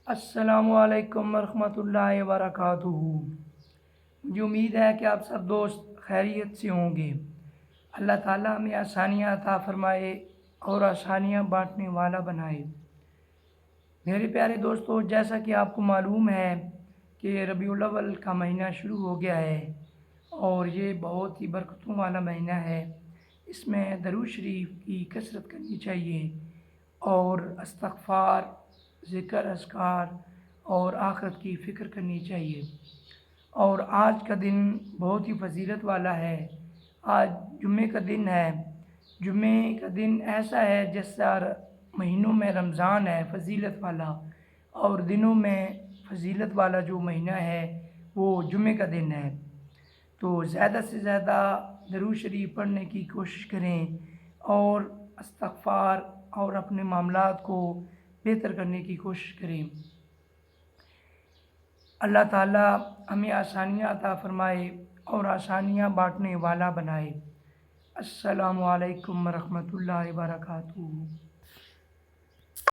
السلام علیکم ورحمۃ اللہ وبرکاتہ۔ مجھے امید ہے کہ آپ سب دوست خیریت سے ہوں گے۔ اللہ تعالیٰ ہمیں آسانیاں عطا فرمائے اور آسانیاں بانٹنے والا بنائے۔ میرے پیارے دوستو، جیسا کہ آپ کو معلوم ہے کہ ربیع الاول کا مہینہ شروع ہو گیا ہے اور یہ بہت ہی برکتوں والا مہینہ ہے۔ اس میں درود شریف کی کثرت کرنی چاہیے اور استغفار، ذکر اذکار اور آخرت کی فکر کرنی چاہیے۔ اور آج کا دن بہت ہی فضیلت والا ہے۔ آج جمعے کا دن ہے۔ جمعے کا دن ایسا ہے جیسا مہینوں میں رمضان ہے فضیلت والا، اور دنوں میں فضیلت والا جو مہینہ ہے وہ جمعے کا دن ہے۔ تو زیادہ سے زیادہ درود شریف پڑھنے کی کوشش کریں اور استغفار اور اپنے معاملات کو بہتر کرنے کی کوشش کریں۔ اللہ تعالیٰ ہمیں آسانیاں عطا فرمائے اور آسانیاں بانٹنے والا بنائے۔ السلام علیکم ورحمۃ اللہ وبرکاتہ۔